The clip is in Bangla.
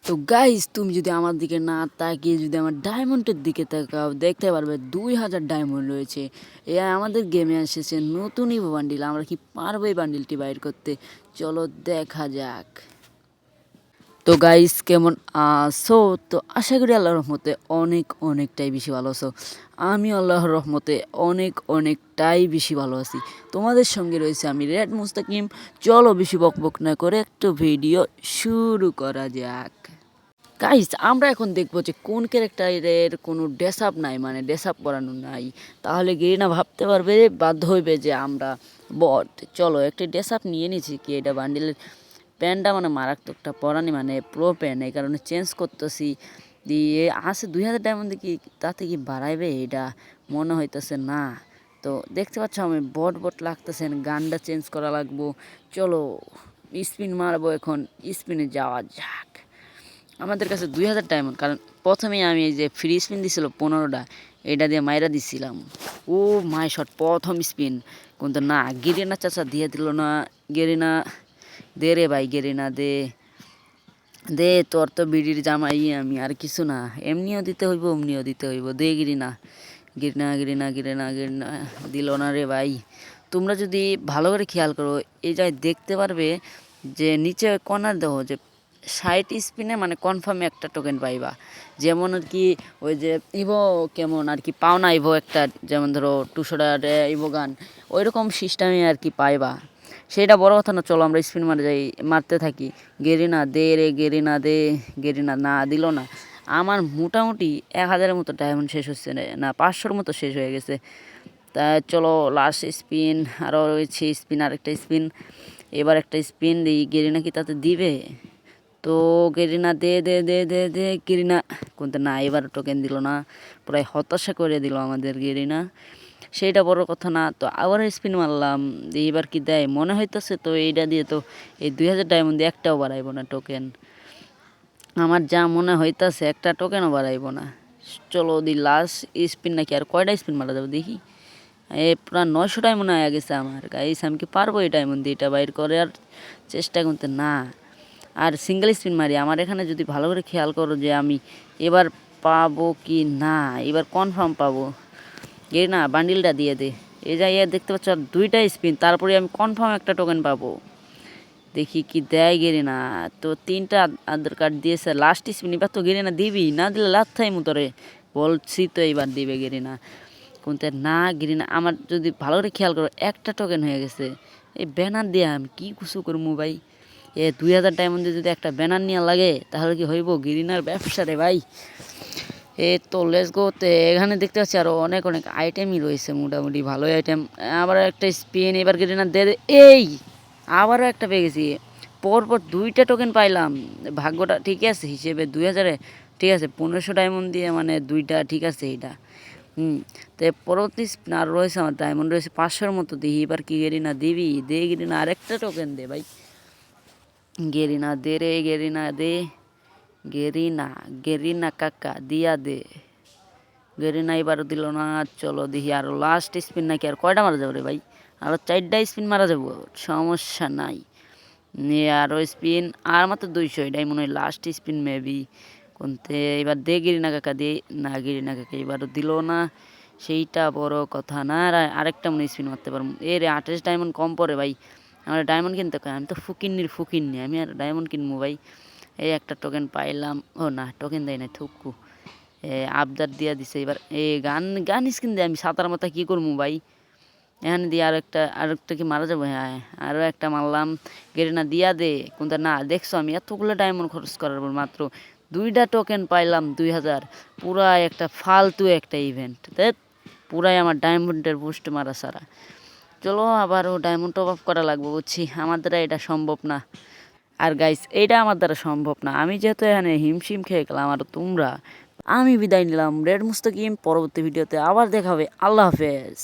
তো গাইস তুমি যদি আমার দিকে না তাকিয়ে যদি আমার ডায়মন্ডের দিকে তাকাও দেখতে পারবে 2000 ডায়মন্ড রয়েছে। এ আমাদের গেমে এসেছে নতুন ইভো বান্ডিল। আমরা কি পারবো এই বান্ডিলটি বাইর করতে? চলো দেখা যাক। তো গাইস কেমন আছো? তো আশা করি আল্লাহর রহমতে অনেকটাই বেশি ভালো আছো। আমি আল্লাহর রহমতে অনেকটাই বেশি ভালো আছি। তোমাদের সঙ্গে রয়েছে আমি রেড মুস্তাকিম। চলো বেশি বকবক না করে একটু ভিডিও শুরু করা যাক। গাইস আমরা এখন দেখবো যে কোন ক্যারেক্টারের কোনো ড্রেস আপ নাই, মানে ড্রেস আপ করানো নাই। তাহলে গেরিনা ভাবতে পারবে, বাধ্য হইবে যে আমরা বট। চলো একটি ড্রেস আপ নিয়ে নিছি। কি এটা বান্ডিলের প্যান্টটা মানে মারাত্মকটা পরানি, মানে প্রো প্যান্ট, এই কারণে চেঞ্জ করতেছি। দিয়ে আসে 2000 ডায়মন্ড কি তাতে কি বাড়াইবে? এটা মনে হইতেছে না। তো দেখতে পাচ্ছ আমি বট লাগতেছেন, গানটা চেঞ্জ করা লাগবো। চলো স্পিন মারবো, এখন স্পিনে যাওয়া যাক। আমাদের কাছে 2000 ডায়মন্ড, কারণ প্রথমেই আমি এই যে ফ্রি স্পিন দিছিল 15টা, এটা দিয়ে মাইরা দিছিলাম। ও মাই শট, প্রথম স্পিন কিন্তু না, গেরিনা চাচা দিয়ে দিল না। গেরিনা দে রে ভাই, গেরিনা দে দে, তোর তো বিড়ির জামাই আমি, আর কিছু না। এমনিও দিতে হইব অমনিও দিতে হইব, দে গিরিনা গিরিনা গিরিনা গিরিনা গিরিনা। দিল না রে ভাই। তোমরা যদি ভালো করে খেয়াল করো এই জায়গায় দেখতে পারবে যে নিচে কর্নার দেবো যে 60 স্পিনে মানে কনফার্মে একটা টোকেন পাইবা। যেমন আর কি ওই যে ইভো কেমন আর কি পাও না, ইভো একটা যেমন ধরো 200 ইভো গান, ওই রকম সিস্টেমে আর কি পাইবা। সেটা বড় কথা না। চলো আমরা স্পিন মারতে থাকি। গেরিনা দে রে, গেরিনা দে। গেরিনা না দিল না। আমার মোটামুটি 1000-এর মতো ডায়মন্ড শেষ হচ্ছে না, 500-র মতো শেষ হয়ে গেছে। তা চলো লাস্ট স্পিন, আরও রয়েছে স্পিন, আরেকটা স্পিন। এবার একটা স্পিন দিই, গেরিনা কি তাতে দিবে? তো গেরিনা দে দে দে দে দে গেরিনা কোনটা না, এবার টোকেন দিল না। প্রায় হতাশা করে দিল আমাদের গেরিনা। সেইটা বড় কথা না। তো আবার স্পিন মারলাম, এবার কি দেয় মনে হইতেছে। তো এইটা দিয়ে তো এই 2000 ডায়মন্ড দিয়ে একটাও বাড়াইব না টোকেন, আমার যা মনে হইতেছে একটা টোকেনও বাড়াইব না। চলো দি লাস্ট স্পিন, নাকি আর কয়টা স্পিন মারা যাবে দেখি। প্রায় 900 ডায়মন্ড হয়ে গেছে আমার। গাইস আমি কি পারবো এই ডায়মন্ড দিয়ে এটা বাইর করে? আর চেষ্টা করতে না, আর সিঙ্গেল স্পিন মারি। আমার এখানে যদি ভালো করে খেয়াল করো যে আমি এবার পাবো কি না, এবার কনফার্ম পাবো। না বান্ডিলটা দিয়ে দে। এই যাই দেখতে পাচ্ছ আর 2টা স্পিন, তারপরে আমি কনফার্ম একটা টোকেন পাবো। দেখি কি দেয় গেরিনা। তো 3টা আধার কার্ড দিয়েছে, লাস্ট স্পিন। এবার তো গেরিনা দিবি, না দিলে লাথাই মুতরে বলছি তো এইবার দিবে গেরিনা। কোনটা না, গেরিনা আমার যদি ভালো করে খেয়াল করো একটা টোকেন হয়ে গেছে। এই ব্যানার দিয়ে আমি কি কিছু করবো ভাই? 2000 ডায়মন্ডে যদি একটা ব্যানার নিয়ে লাগে তাহলে কি হইব? গেরিনার ব্যবসা রে ভাই। তো লেটস গো। তো এখানে দেখতে পাচ্ছি আরও অনেক আইটেমই রয়েছে, মোটামুটি ভালোই আইটেম। আবার একটা স্পিন, এবার গেরিনা দে। এই আবারও একটা পেয়ে গেছি। পরপর 2টা টোকেন পাইলাম। ভাগ্যটা ঠিক আছে হিসেবে 2000-এ ঠিক আছে, 1500 ডায়মন্ড দিয়ে মানে 2টা ঠিক আছে এইটা। তো পরবর্তী আর রয়েছে আমার ডায়মন্ড রয়েছে 500-এর মতো। দেখি এবার কি গেরিনা দিবি? দে গেরিনা, আরেকটা টোকেন দে ভাই। গেরিনা দে রে, গেরিনা দে। গেরিনা গেরিনা কাকা দিয়া দে। গেরিনা এবারও দিল না। চলো দেখি আরও লাস্ট স্পিন, নাকি আর কয়টা মারা যাবে রে ভাই? আরও 4টা স্পিন মারা যাবো, সমস্যা নাই। নিয়ে আরও স্পিন, আর মাত্র 200, এটাই মনে হয় লাস্ট স্পিন মেবি। কোনতে এবার দে গেরিনা কাকা দে। না গেরিনা কাকা এবারও দিল না, সেইটা বড় কথা না। আর আরেকটা মনে স্পিন মারতে পারবো। রে 28 ডায়মন্ড কম পড়ে ভাই। আমার ডায়মন্ড কিনতে কয়, আমি তো ফকিন্নি, আমি আর ডায়মন্ড কিনবো ভাই? এই একটা টোকেন পাইলাম। ও না, টোকেন দেয় না, থুকু। আবদার দিয়া দিছে। এবার গান গান স্কিন দিয়ে আমি সাঁতার মাথা কী করবো ভাই? এখানে দিয়ে আরেকটা কি মারা যাবো? হ্যাঁ আরও একটা মারলাম। গেরিনা দিয়া দে। কোনটা না, দেখছো আমি এতগুলো ডায়মন্ড খরচ করার পর মাত্র 2টা টোকেন পাইলাম 2000। পুরাই একটা ফালতু একটা ইভেন্ট, পুরাই আমার ডায়মন্ডের বুস্ট মারা সারা। চলো আবারও ডায়মন্ড টপ আপ করা লাগবে, বুঝছি আমার দ্বারা এটা সম্ভব না। আর গাইস এইটা আমার দ্বারা সম্ভব না, আমি যেহেতু এখানে হিমশিম খেয়ে গেলাম। আর তোমরা, আমি বিদায় নিলাম রেড মুস্তাকিম। পরবর্তী ভিডিওতে আবার দেখা হবে। আল্লাহ হাফেজ।